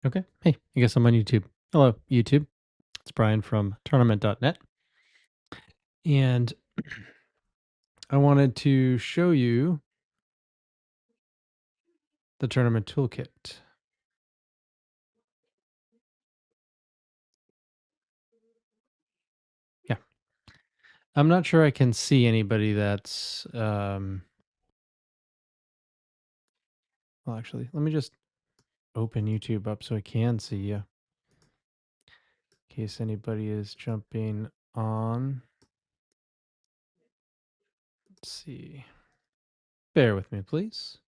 Okay. Hey, I guess I'm on YouTube. Hello, YouTube. It's Brian from tournament.net. And I wanted to show you the tournament toolkit. Yeah. I'm not sure I can see anybody that's, well, actually, let me just open YouTube up so I can see you in case anybody is jumping on. Let's see. Bear with me, please.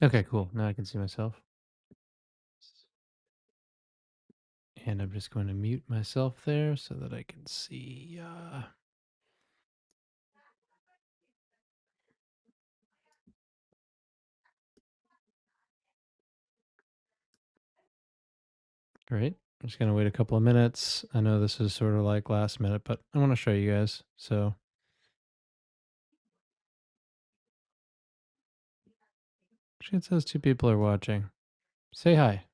Okay, cool. Now I can see myself. And I'm just going to mute myself there so that I can see. Great. I'm just going to wait a couple of minutes. I know this is sort of like last minute, but I want to show you guys. So, actually, it says two people are watching. Say hi.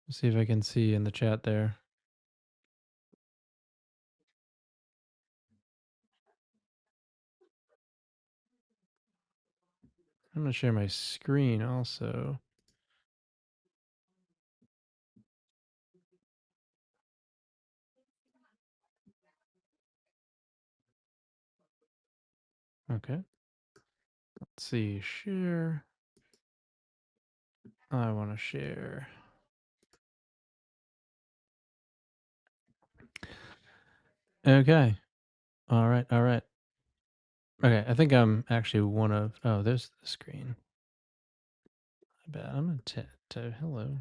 Let's see if I can see in the chat there. I'm going to share my screen also. Okay. Let's see. Share. I want to share. Okay. All right. All right. Okay. I think I'm actually one of. Oh, there's the screen. I bet I'm going to. Hello.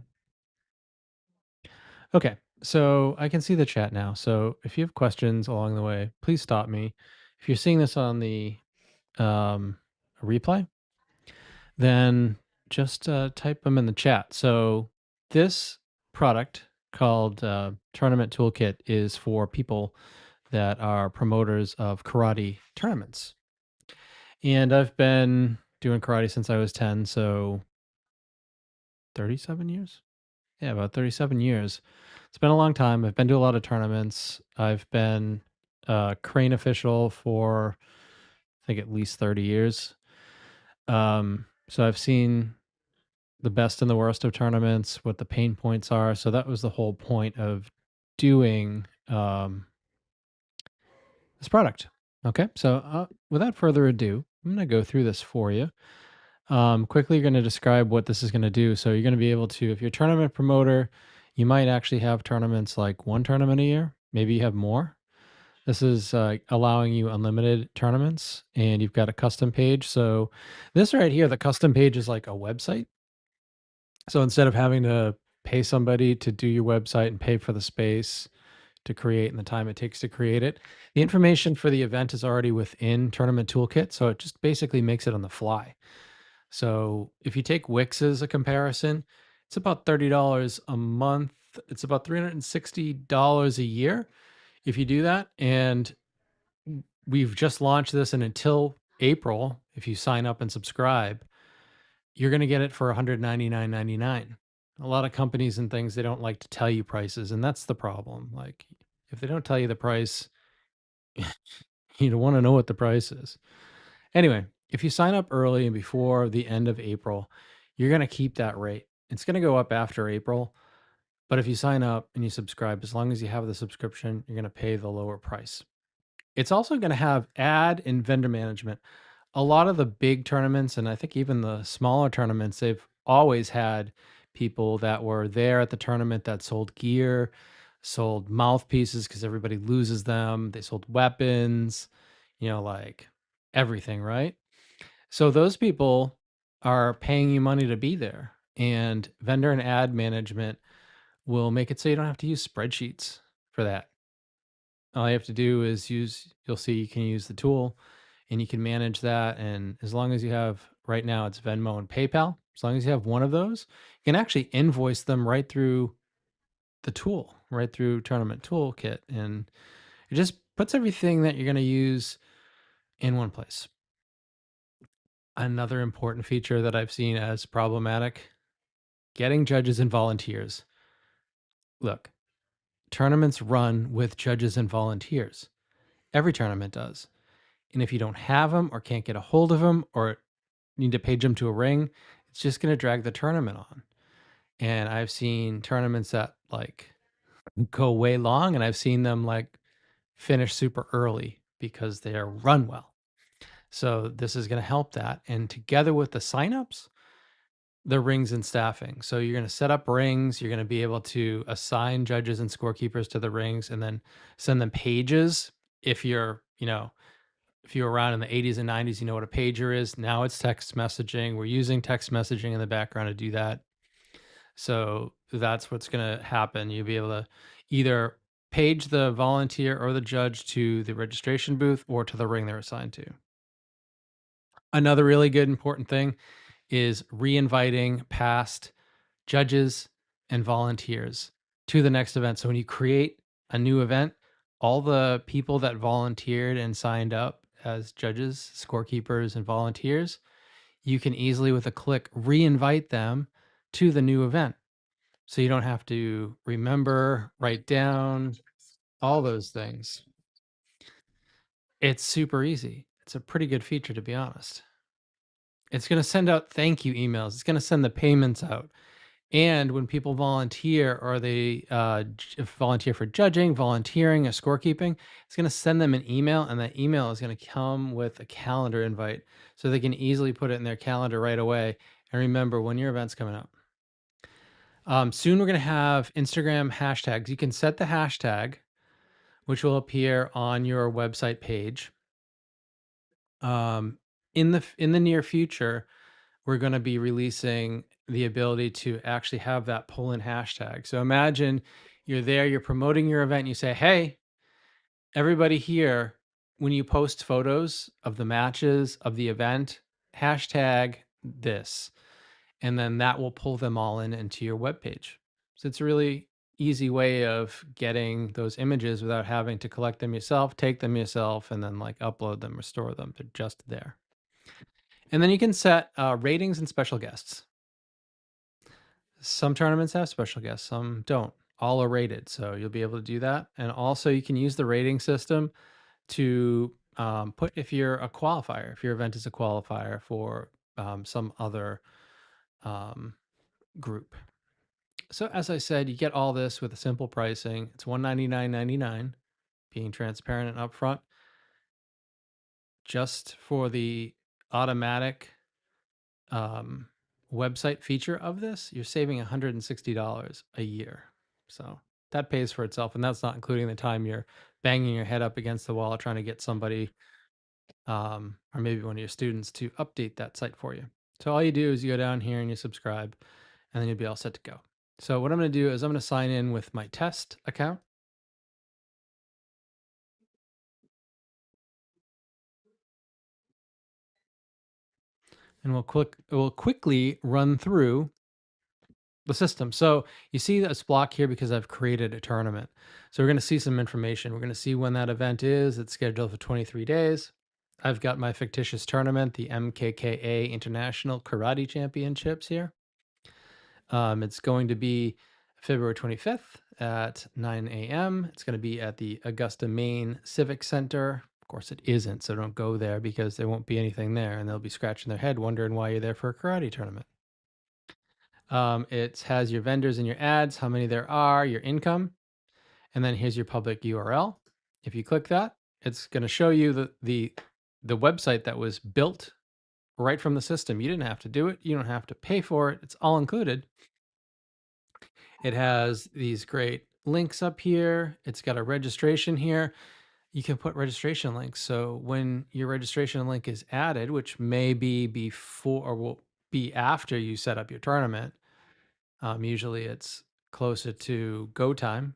Okay. So I can see the chat now. So if you have questions along the way, please stop me. If you're seeing this on the replay, then just type them in the chat. So this product called Tournament Toolkit is for people that are promoters of karate tournaments. And I've been doing karate since I was 10, so 37 years? Yeah, about 37 years. It's been a long time. I've been to a lot of tournaments. I've been a crane official for, I think, at least 30 years. So I've seen the best and the worst of tournaments, what the pain points are. So that was the whole point of doing this product. Okay, so without further ado, I'm going to go through this for you. Quickly, you're going to describe what this is going to do. So you're going to be able to, if you're a tournament promoter, you might actually have tournaments like one tournament a year. Maybe you have more. This is allowing you unlimited tournaments, and you've got a custom page. So this right here, the custom page is like a website. So instead of having to pay somebody to do your website and pay for the space to create and the time it takes to create it, the information for the event is already within Tournament Toolkit. So it just basically makes it on the fly. So if you take Wix as a comparison, it's about $30 a month. It's about $360 a year if you do that. And we've just launched this, and until April, if you sign up and subscribe, you're going to get it for $199.99. A lot of companies and things, they don't like to tell you prices, and that's the problem. Like, if they don't tell you the price, you don't want to know what the price is. Anyway, if you sign up early and before the end of April, you're going to keep that rate. It's going to go up after April, but if you sign up and you subscribe, as long as you have the subscription, you're going to pay the lower price. It's also going to have ad and vendor management. A lot of the big tournaments, and I think even the smaller tournaments, they've always had people that were there at the tournament that sold gear, sold mouthpieces because everybody loses them. They sold weapons, like everything, right? So those people are paying you money to be there. And vendor and ad management will make it so you don't have to use spreadsheets for that. All you have to do is you'll see you can use the tool and you can manage that. And as long as you have, right now it's Venmo and PayPal. As long as you have one of those, you can actually invoice them right through the tool, right through Tournament Toolkit. And it just puts everything that you're going to use in one place. Another important feature that I've seen as problematic, getting judges and volunteers. Look, tournaments run with judges and volunteers. Every tournament does. And if you don't have them or can't get a hold of them or need to page them to a ring, it's just going to drag the tournament on. And I've seen tournaments that like go way long, and I've seen them like finish super early because they are run well. So this is going to help that. And together with the signups, the rings and staffing. So you're going to set up rings. You're going to be able to assign judges and scorekeepers to the rings and then send them pages. If if you were around in the 80s and 90s, you know what a pager is. Now it's text messaging. We're using text messaging in the background to do that. So that's what's going to happen. You'll be able to either page the volunteer or the judge to the registration booth or to the ring they're assigned to. Another really good important thing is re-inviting past judges and volunteers to the next event. So when you create a new event, all the people that volunteered and signed up as judges, scorekeepers, and volunteers, you can easily with a click re-invite them to the new event. So you don't have to remember, write down all those things. It's super easy. It's a pretty good feature, to be honest. It's going to send out thank you emails. It's going to send the payments out. And when people volunteer or they volunteer for judging, volunteering, or scorekeeping, it's going to send them an email, and that email is going to come with a calendar invite so they can easily put it in their calendar right away and remember when your event's coming up. Soon we're going to have Instagram hashtags. You can set the hashtag, which will appear on your website page. In the near future, we're going to be releasing the ability to actually have that pull-in hashtag. So imagine you're there, you're promoting your event, and you say, "Hey, everybody here, when you post photos of the matches of the event, hashtag this." And then that will pull them all into your webpage. So it's a really easy way of getting those images without having to collect them yourself, take them yourself, and then like upload them or store them. They're just there. And then you can set ratings and special guests. Some tournaments have special guests, some don't. All are rated, so you'll be able to do that. And also, you can use the rating system to put if you're a qualifier, if your event is a qualifier for some other group. So as I said, you get all this with a simple pricing. It's $199.99, being transparent and upfront. Just for the automatic website feature of this, you're saving $160 a year. So that pays for itself, and that's not including the time you're banging your head up against the wall trying to get somebody or maybe one of your students to update that site for you. So all you do is you go down here and you subscribe, and then you'll be all set to go. So what I'm going to do is I'm going to sign in with my test account. And we'll quickly run through the system. So you see this block here because I've created a tournament. So we're going to see some information. We're going to see when that event is. It's scheduled for 23 days. I've got my fictitious tournament, the MKKA International Karate Championships here. It's going to be February 25th at 9 a.m. It's going to be at the Augusta, Maine Civic Center. Of course, it isn't, so don't go there because there won't be anything there, and they'll be scratching their head wondering why you're there for a karate tournament. It has your vendors and your ads, how many there are, your income, and then here's your public URL. If you click that, it's going to show you the website that was built right from the system. You didn't have to do it. You don't have to pay for it. It's all included. It has these great links up here. It's got a registration here. You can put registration links. So when your registration link is added, which may be before or will be after you set up your tournament, usually it's closer to go time,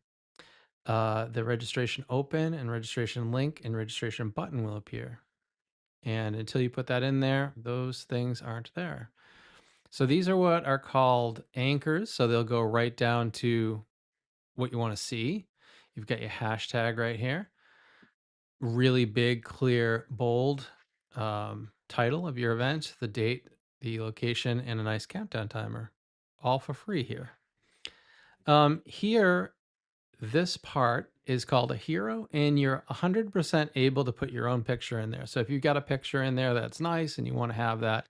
the registration open and registration link and registration button will appear. And until you put that in there, those things aren't there. So these are what are called anchors. So they'll go right down to what you want to see. You've got your hashtag right here, really big, clear, bold title of your event, the date, the location, and a nice countdown timer, all for free here. Here, this part is called a hero, and you're 100% able to put your own picture in there. So if you've got a picture in there that's nice and you want to have that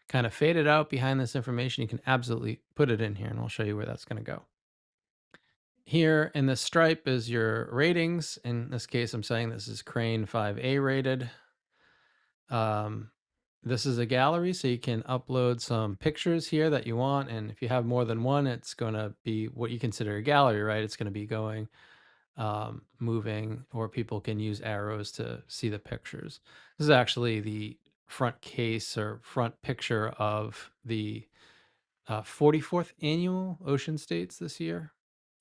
kind of faded out behind this information, you can absolutely put it in here, and I'll show you where that's going to go. Here in this stripe is your ratings. In this case, I'm saying this is Crane 5A rated. Um, this is a gallery, so you can upload some pictures here that you want. And if you have more than one, it's going to be what you consider a gallery, right? It's going to be going, moving, or people can use arrows to see the pictures. This is actually the front case or front picture of the 44th annual Ocean States this year.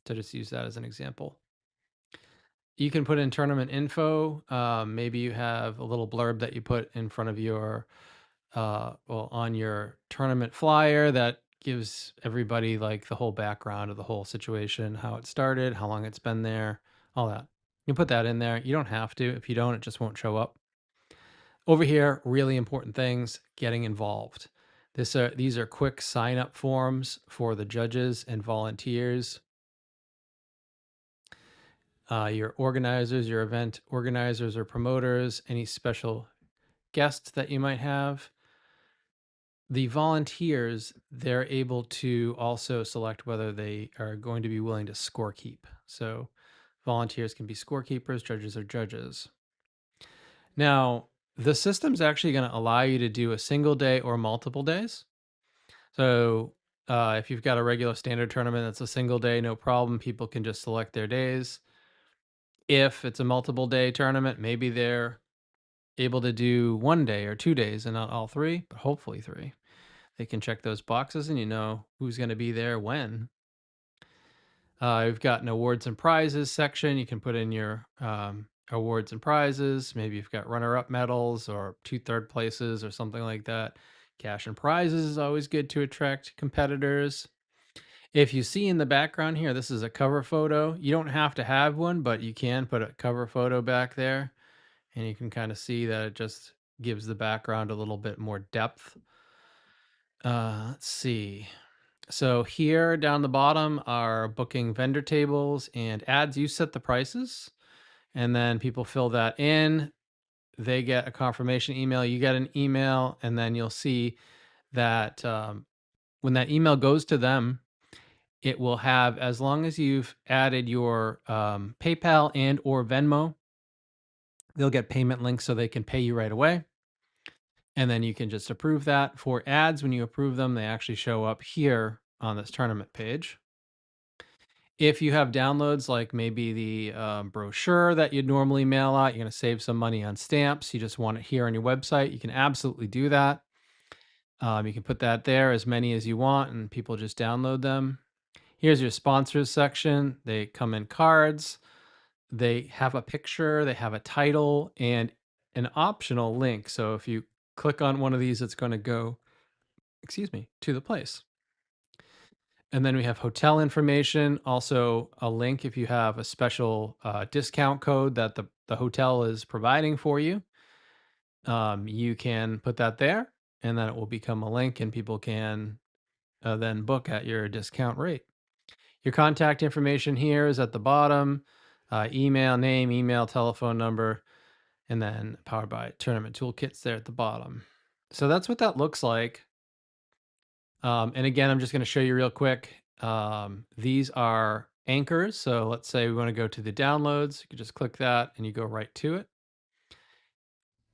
To just use that as an example. You can put in tournament info. Maybe you have a little blurb that you put in front of your, well, on your tournament flyer that gives everybody like the whole background of the whole situation, how it started, how long it's been there, all that. You can put that in there. You don't have to. If you don't, it just won't show up. Over here, really important things, getting involved. These are quick sign up forms for the judges and volunteers. Your organizers, your event organizers or promoters, any special guests that you might have. The volunteers, they're able to also select whether they are going to be willing to scorekeep. So volunteers can be scorekeepers, judges are judges. Now, the system's actually going to allow you to do a single day or multiple days. So if you've got a regular standard tournament that's a single day, no problem. People can just select their days. If it's a multiple day tournament, maybe they're able to do 1 day or 2 days and not all three, but hopefully three. They can check those boxes and you know who's going to be there when. We've got an awards and prizes section. You can put in your awards and prizes. Maybe you've got runner-up medals or 2 third places or something like that. Cash and prizes is always good to attract competitors. If you see in the background here, this is a cover photo. You don't have to have one, but you can put a cover photo back there. And you can kind of see that it just gives the background a little bit more depth. Let's see. So here down the bottom are booking vendor tables and ads. You set the prices and then people fill that in. They get a confirmation email. You get an email, and then you'll see that when that email goes to them, it will have, as long as you've added your PayPal and or Venmo, they'll get payment links so they can pay you right away. And then you can just approve that. For ads, when you approve them, they actually show up here on this tournament page. If you have downloads like maybe the brochure that you'd normally mail out, you're going to save some money on stamps. You just want it here on your website. You can absolutely do that. You can put that there, as many as you want, and people just download them. Here's your sponsors section. They come in cards. They have a picture, they have a title, and an optional link. So if you click on one of these, it's going to go, excuse me, to the place. And then we have hotel information, also a link if you have a special discount code that the hotel is providing for you. You can put that there, and then it will become a link, and people can then book at your discount rate. Your contact information here is at the bottom, email, name, email, telephone number, and then powered by Tournament Toolkits there at the bottom. So that's what that looks like. And again, I'm just going to show you real quick. These are anchors. So let's say we want to go to the downloads. You can just click that and you go right to it.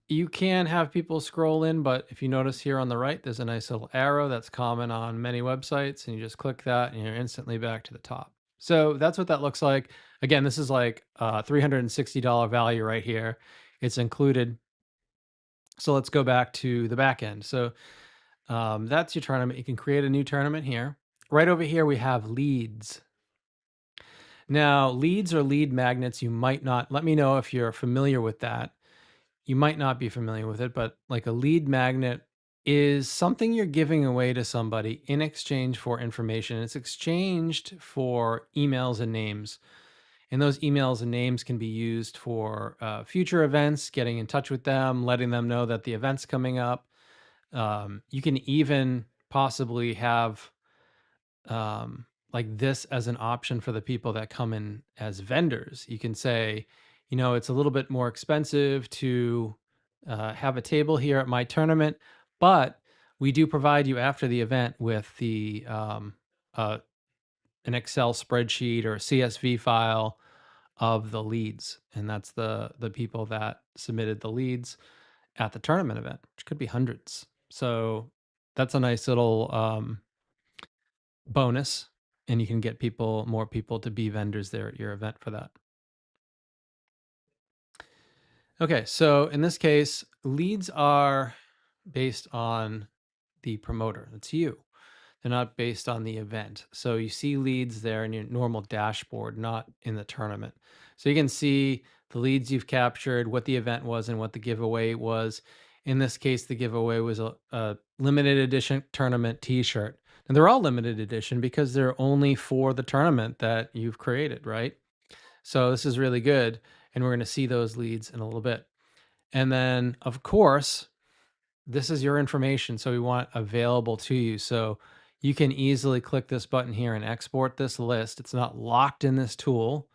You can have people scroll in, but if you notice here on the right, there's a nice little arrow that's common on many websites, and you just click that and you're instantly back to the top. So that's what that looks like. Again, this is like a $360 value right here. It's included. So let's go back to the back end. So that's your tournament. You can create a new tournament here. Right over here, we have leads. Now, leads or lead magnets, you might not, let me know if you're familiar with that. You might not be familiar with it, but like a lead magnet is something you're giving away to somebody in exchange for information. It's exchanged for emails and names. And those emails and names can be used for future events, getting in touch with them, letting them know that the event's coming up. You can even possibly have like this as an option for the people that come in as vendors. You can say, it's a little bit more expensive to have a table here at my tournament, but we do provide you after the event with uh, an Excel spreadsheet or a CSV file of the leads, and that's the people that submitted the leads at the tournament event, which could be hundreds. So that's a nice little bonus, and you can get more people to be vendors there at your event for that. Okay, so in this case, leads are based on the promoter. That's you. They're not based on the event. So you see leads there in your normal dashboard, not in the tournament. So you can see the leads you've captured, what the event was, and what the giveaway was. In this case, the giveaway was a limited edition tournament t-shirt. And they're all limited edition because they're only for the tournament that you've created, right? So this is really good. And we're going to see those leads in a little bit. And then, of course, this is your information, so we want available to you. So you can easily click this button here and export this list. It's not locked in this tool.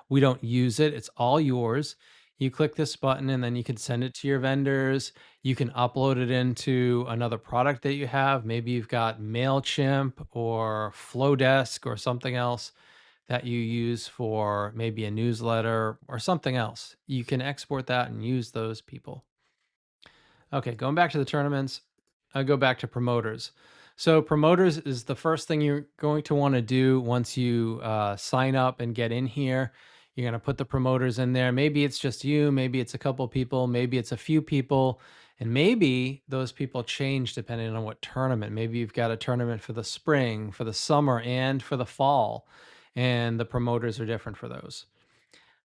We don't use it. It's all yours. You click this button and then you can send it to your vendors. You can upload it into another product that you have. Maybe you've got MailChimp or Flowdesk or something else that you use for maybe a newsletter or something else. You can export that and use those people. Okay, going back to the tournaments, I go back to promoters. So promoters is the first thing you're going to want to do once you sign up and get in here. You're going to put the promoters in there. Maybe it's just you, maybe it's a couple people, maybe it's a few people, and maybe those people change depending on what tournament. Maybe you've got a tournament for the spring, for the summer, and for the fall, and the promoters are different for those.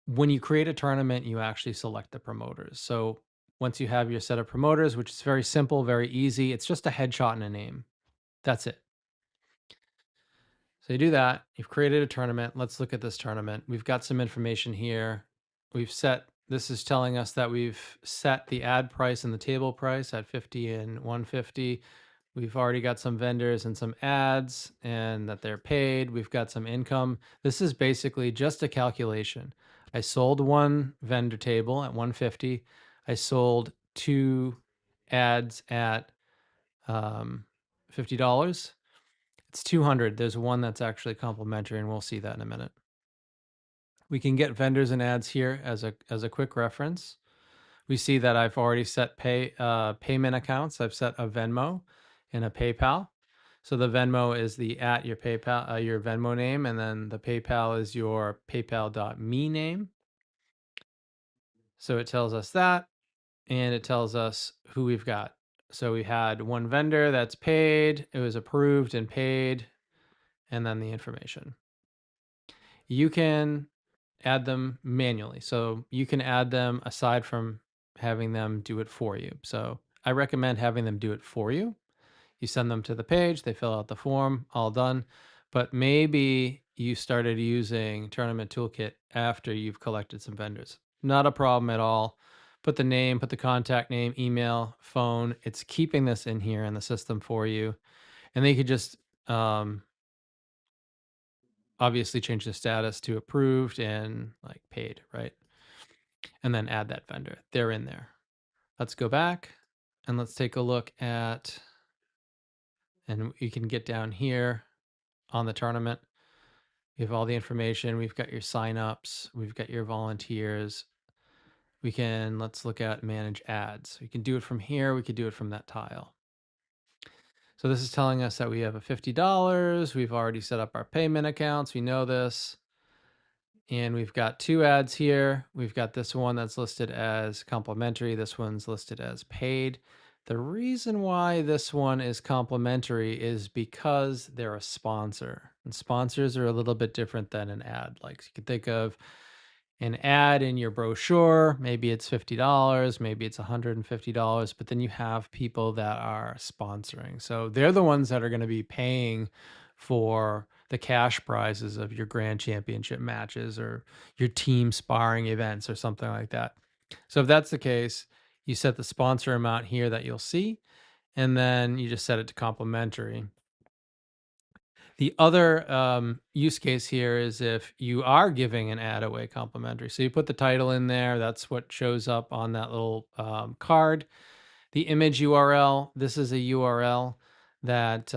When you create a tournament, you actually select the promoters. So once you have your set of promoters, which is very simple, very easy, it's just a headshot and a name. That's it. So you do that. You've created a tournament. Let's look at this tournament. We've got some information here. This is telling us that we've set the ad price and the table price at 50 and 150. We've already got some vendors and some ads and that they're paid. We've got some income. This is basically just a calculation. I sold one vendor table at 150. I sold two ads at $50. It's 200. There's one that's actually complimentary, and we'll see that in a minute. We can get vendors and ads here as a quick reference. We see that I've already set payment accounts. I've set a Venmo and a PayPal. So the Venmo is the at your PayPal, your Venmo name, and then the PayPal is your PayPal.me name. So it tells us that, and it tells us who we've got. So we had one vendor that's paid, it was approved and paid, and then the information. You can add them manually. So you can add them aside from having them do it for you. So I recommend having them do it for you. You send them to the page, they fill out the form, all done. But maybe you started using Tournament Toolkit after you've collected some vendors. Not a problem at all. Put the name, put the contact name, email, phone. It's keeping this in here in the system for you. And then you could just obviously change the status to approved and like paid, right? And then add that vendor. They're in there. Let's go back and let's take a look at, and you can get down here on the tournament. We have all the information. We've got your signups. We've got your volunteers. Let's look at manage ads. We can do it from here. We could do it from that tile. So this is telling us that we have a $50. We've already set up our payment accounts. We know this. And we've got two ads here. We've got this one that's listed as complimentary. This one's listed as paid. The reason why this one is complimentary is because they're a sponsor. And sponsors are a little bit different than an ad. Like you can think of an ad in your brochure. Maybe it's $50, maybe it's $150, but then you have people that are sponsoring. So they're the ones that are going to be paying for the cash prizes of your grand championship matches or your team sparring events or something like that. So if that's the case, you set the sponsor amount here that you'll see, and then you just set it to complimentary. The other use case here is if you are giving an ad away complimentary. So you put the title in there. That's what shows up on that little card. The image URL. This is a URL that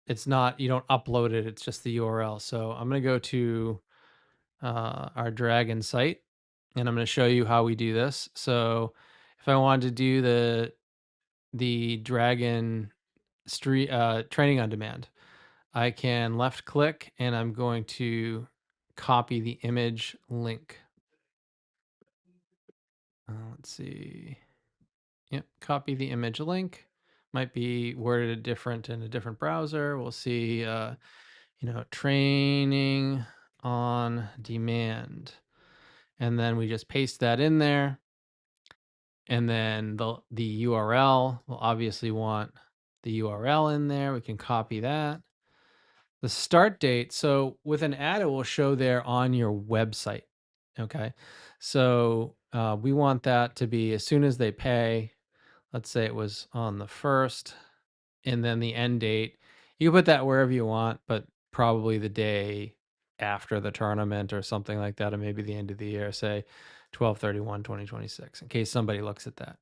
it's not. You don't upload it. It's just the URL. So I'm going to go to our Dragon site, and I'm going to show you how we do this. So if I wanted to do the Dragon street training on demand, I can left click and I'm going to copy the image link. Let's see. Yep, copy the image link. Might be worded different in a different browser. We'll see, training on demand. And then we just paste that in there. And then the URL, we'll obviously want the URL in there. We can copy that. The start date. So with an ad, it will show there on your website. Okay. So we want that to be as soon as they pay. Let's say it was on the 1st, and then the end date. You can put that wherever you want, but probably the day after the tournament or something like that, or maybe the end of the year, say 12/31/2026, in case somebody looks at that.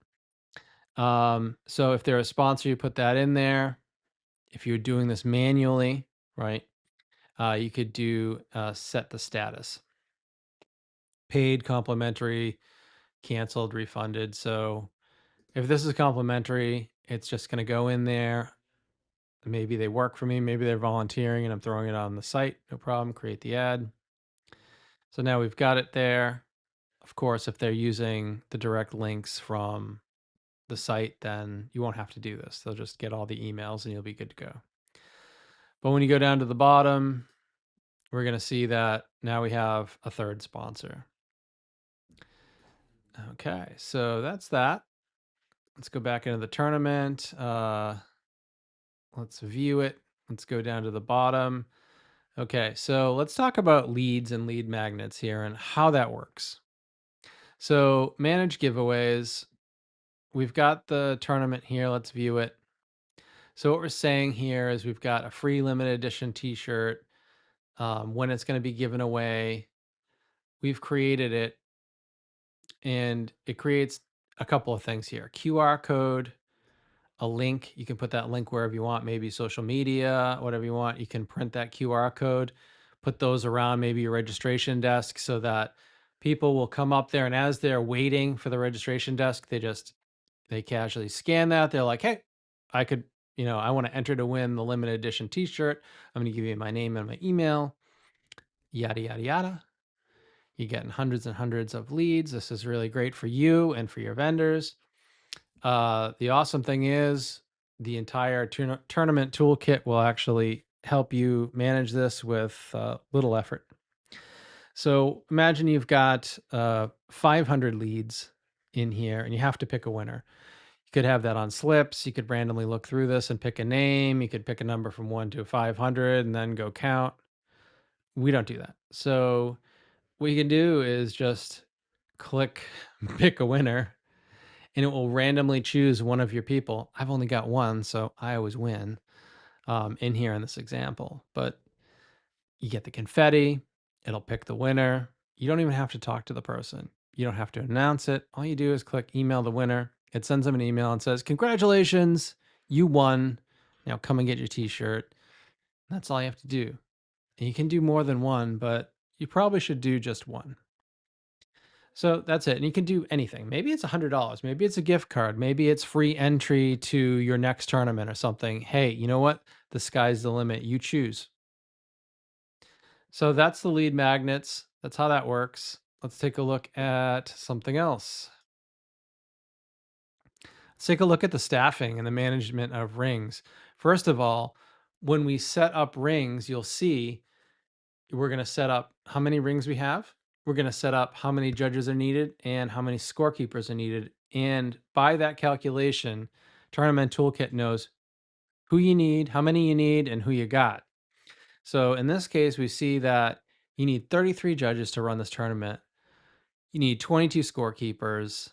So if they're a sponsor, you put that in there. If you're doing this manually, right, you could do set the status. Paid, complimentary, canceled, refunded. So if this is complimentary, it's just going to go in there. Maybe they work for me, maybe they're volunteering and I'm throwing it on the site. No problem. Create the ad. So now we've got it there. Of course, if they're using the direct links from the site, then you won't have to do this. They'll just get all the emails and you'll be good to go. But when you go down to the bottom, we're going to see that now we have a third sponsor. Okay, so that's that. Let's go back into the tournament. Let's view it. Let's go down to the bottom. Okay, so let's talk about leads and lead magnets here and how that works. So manage giveaways. We've got the tournament here. Let's view it. So what we're saying here is we've got a free limited edition t-shirt. When it's going to be given away, we've created it, and it creates a couple of things here. QR code, a link. You can put that link wherever you want, maybe social media, whatever you want. You can print that QR code, put those around maybe your registration desk so that people will come up there, and as they're waiting for the registration desk, they casually scan that. They're like, hey, I could, I want to enter to win the limited edition t-shirt. I'm going to give you my name and my email, yada, yada, yada. You're getting hundreds and hundreds of leads. This is really great for you and for your vendors. The awesome thing is the entire tournament toolkit will actually help you manage this with little effort. So imagine you've got 500 leads in here and you have to pick a winner. You could have that on slips. You could randomly look through this and pick a name. You could pick a number from 1 to 500 and then go count. We don't do that. So what you can do is just click pick a winner, and it will randomly choose one of your people. I've only got one, so I always win in here in this example. But you get the confetti, it'll pick the winner. You don't even have to talk to the person. You don't have to announce it. All you do is click email the winner. It sends them an email and says, congratulations, you won. Now come and get your t-shirt. That's all you have to do. And you can do more than one, but you probably should do just one. So that's it. And you can do anything. Maybe it's $100. Maybe it's a gift card. Maybe it's free entry to your next tournament or something. Hey, you know what? The sky's the limit. You choose. So that's the lead magnets. That's how that works. Let's take a look at something else. Let's take a look at the staffing and the management of rings. First of all, when we set up rings, you'll see we're going to set up how many rings we have. we're going to set up how many judges are needed and how many scorekeepers are needed. And by that calculation, Tournament Toolkit knows who you need, how many you need, and who you got. So in this case, we see that you need 33 judges to run this tournament. You need 22 scorekeepers.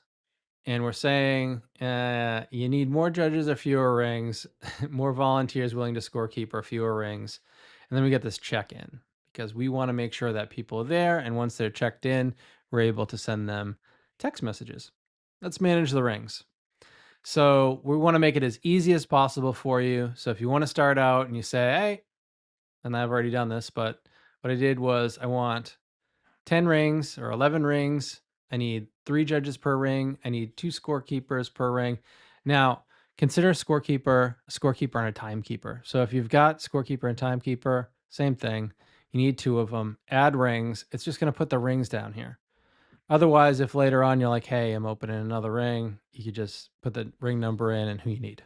And we're saying you need more judges or fewer rings, more volunteers willing to scorekeep or fewer rings. And then we get this check in because we want to make sure that people are there. And once they're checked in, we're able to send them text messages. Let's manage the rings. So we want to make it as easy as possible for you. So if you want to start out and you say, hey, and I've already done this, but what I did was I want 10 rings or 11 rings. I need 3 judges per ring. I need 2 scorekeepers per ring. Now, consider a scorekeeper and a timekeeper. So if you've got scorekeeper and timekeeper, same thing. You need 2 of them. Add rings. It's just going to put the rings down here. Otherwise, if later on you're like, hey, I'm opening another ring, you could just put the ring number in and who you need.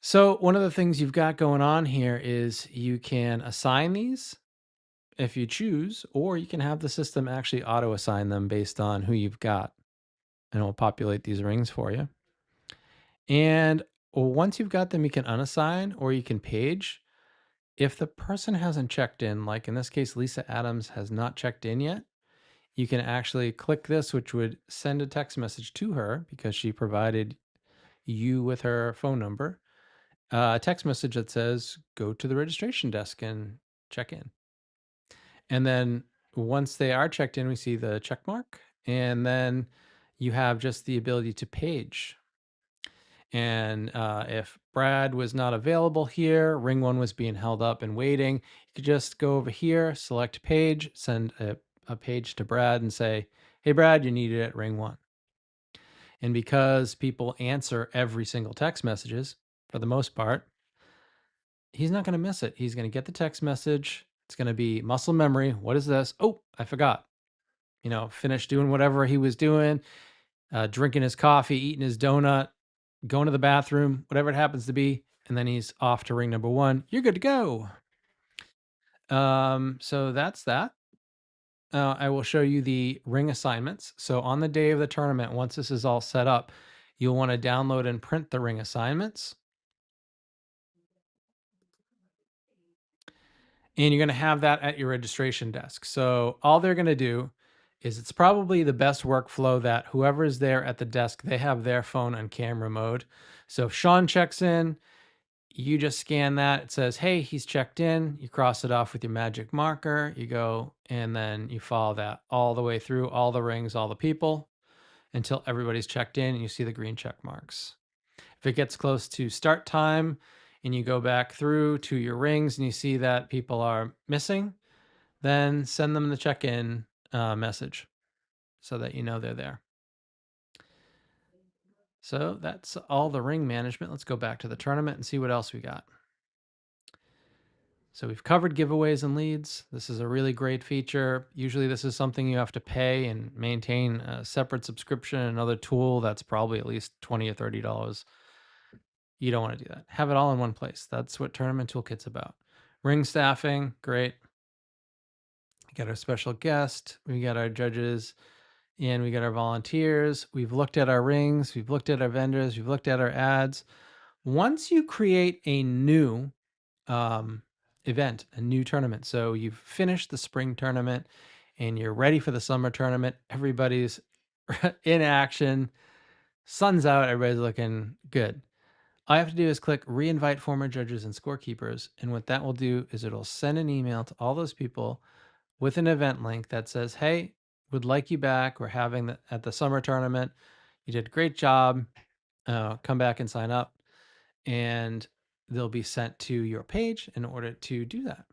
So one of the things you've got going on here is you can assign these if you choose, or you can have the system actually auto assign them based on who you've got, and it will populate these rings for you. And once you've got them, you can unassign or you can page. If the person hasn't checked in, like in this case, Lisa Adams has not checked in yet, you can actually click this, which would send a text message to her because she provided you with her phone number. A text message that says, go to the registration desk and check in. And then once they are checked in, we see the check mark. And then you have just the ability to page. And if Brad was not available here, ring one was being held up and waiting, you could just go over here, select page, send a page to Brad and say, hey, Brad, you needed it at ring one. And because people answer every single text messages for the most part, he's not going to miss it. He's going to get the text message. It's going to be muscle memory. What is this? Oh, I forgot. Finished doing whatever he was doing, drinking his coffee, eating his donut, going to the bathroom, whatever it happens to be. And then he's off to ring number one. You're good to go. So that's that. I will show you the ring assignments. So on the day of the tournament, once this is all set up, you'll want to download and print the ring assignments. And you're going to have that at your registration desk. So all they're going to do is it's probably the best workflow that whoever is there at the desk, they have their phone on camera mode. So if Sean checks in, you just scan that. It says, hey, he's checked in. You cross it off with your magic marker. You go and then you follow that all the way through all the rings, all the people until everybody's checked in and you see the green check marks. If it gets close to start time and you go back through to your rings and you see that people are missing, then send them the check-in message so that you know they're there. So that's all the ring management. Let's go back to the tournament and see what else we got. So we've covered giveaways and leads. This is a really great feature. Usually this is something you have to pay and maintain a separate subscription, another tool that's probably at least $20 or $30. You don't want to do that. Have it all in one place. That's what Tournament Toolkit's about. Ring staffing, great. We got our special guest. We got our judges. And we got our volunteers. We've looked at our rings. We've looked at our vendors. We've looked at our ads. Once you create a new event, a new tournament, so you've finished the spring tournament and you're ready for the summer tournament, everybody's in action, sun's out, everybody's looking good. All I have to do is click reinvite former judges and scorekeepers. And what that will do is it'll send an email to all those people with an event link that says, hey, would like you back. We're having at the summer tournament. You did a great job. Come back and sign up. And they'll be sent to your page in order to do that.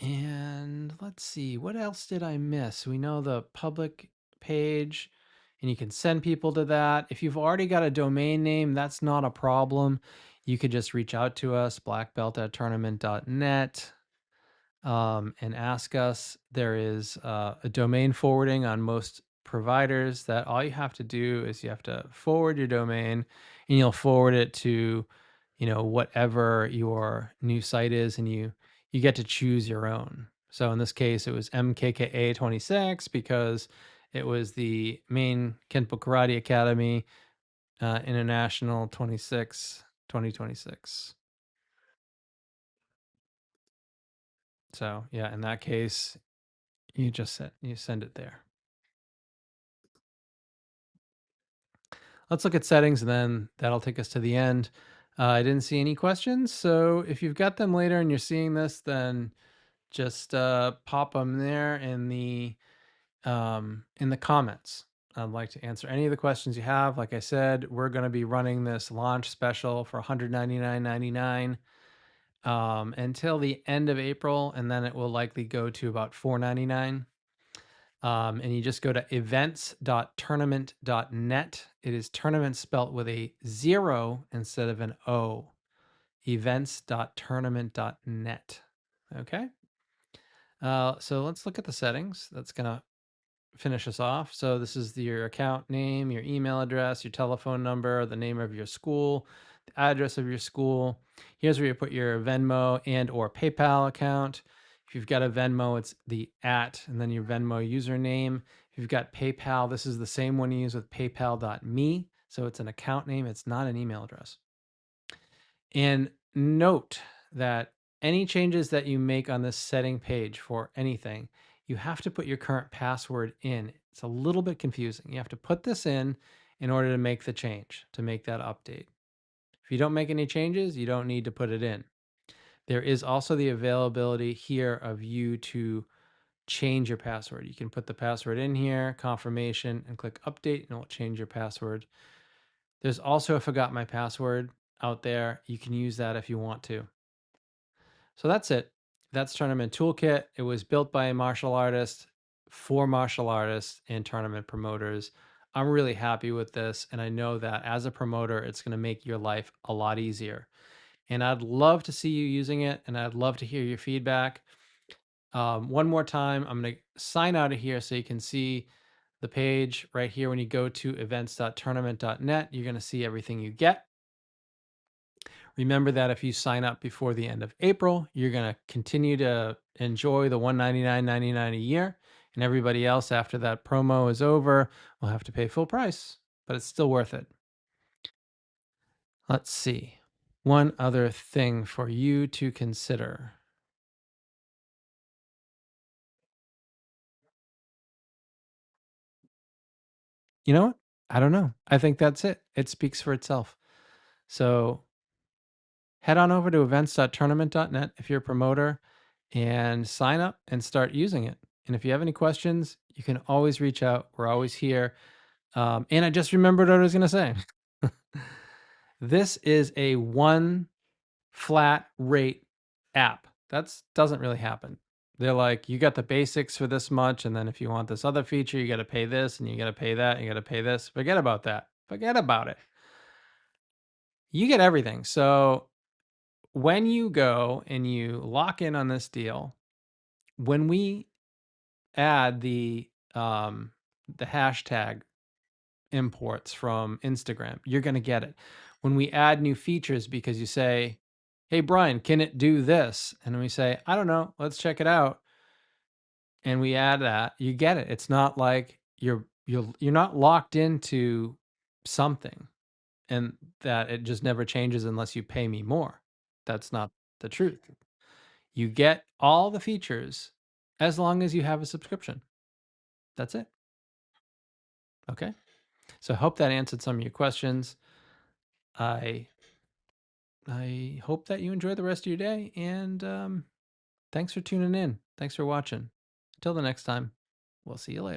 And let's see, what else did I miss? We know the public page, and you can send people to that. If you've already got a domain name, that's not a problem. You could just reach out to us, blackbelt@tournament.net. And ask us. There is a domain forwarding on most providers that all you have to do is you have to forward your domain and you'll forward it to, whatever your new site is, and you get to choose your own. So in this case, it was MKKA 26 because it was the main Kenpo Karate Academy International 26 2026. So yeah, in that case, you send it there. Let's look at settings, and then that'll take us to the end. I didn't see any questions, so if you've got them later and you're seeing this, then just pop them there in the comments. I'd like to answer any of the questions you have. Like I said, we're going to be running this launch special for $199.99 until the end of April, and then it will likely go to about $499. And you just go to events.tournament.net. It is tournament spelt with a zero instead of an O. Events.tournament.net. Okay. So let's look at the settings. That's going to finish us off. So this is your account name, your email address, your telephone number, the name of your school, the address of your school. Here's where you put your Venmo and or PayPal account. If you've got a Venmo, it's the @ and then your Venmo username. If you've got PayPal, this is the same one you use with paypal.me. So it's an account name, it's not an email address. And note that any changes that you make on this setting page for anything, you have to put your current password in. It's a little bit confusing. You have to put this in order to make the change, to make that update. If you don't make any changes, you don't need to put it in. There is also the availability here of you to change your password. You can put the password in here, confirmation, and click update, and it will change your password. There's also a forgot my password out there. You can use that if you want to. So that's it. That's Tournament Toolkit. It was built by a martial artist for martial artists and tournament promoters. I'm really happy with this, and I know that as a promoter, it's going to make your life a lot easier. And I'd love to see you using it, and I'd love to hear your feedback. One more time, I'm going to sign out of here so you can see the page right here. When you go to events.tournament.net, you're going to see everything you get. Remember that if you sign up before the end of April, you're going to continue to enjoy the $199.99 a year. And everybody else after that promo is over will have to pay full price, but it's still worth it. Let's see. One other thing for you to consider. You know what? I don't know. I think that's it. It speaks for itself. So head on over to events.tournament.net if you're a promoter and sign up and start using it. And if you have any questions, you can always reach out. We're always here. And I just remembered what I was going to say. This is a one flat rate app. That doesn't really happen. They're like, you got the basics for this much. And then if you want this other feature, you got to pay this and you got to pay that. And you got to pay this. Forget about that. Forget about it. You get everything. So when you go and you lock in on this deal, when we add the hashtag imports from Instagram, you're going to get it. When we add new features, because you say, "Hey Brian, can it do this?" and we say, "I don't know, let's check it out," and we add that, you get it. It's not like you're not locked into something and that it just never changes unless you pay me more. That's not the truth. You get all the features as long as you have a subscription. That's it. Okay. So I hope that answered some of your questions. I I hope that you enjoy the rest of your day, and thanks for tuning in. Thanks for watching. Until the next time, we'll see you later.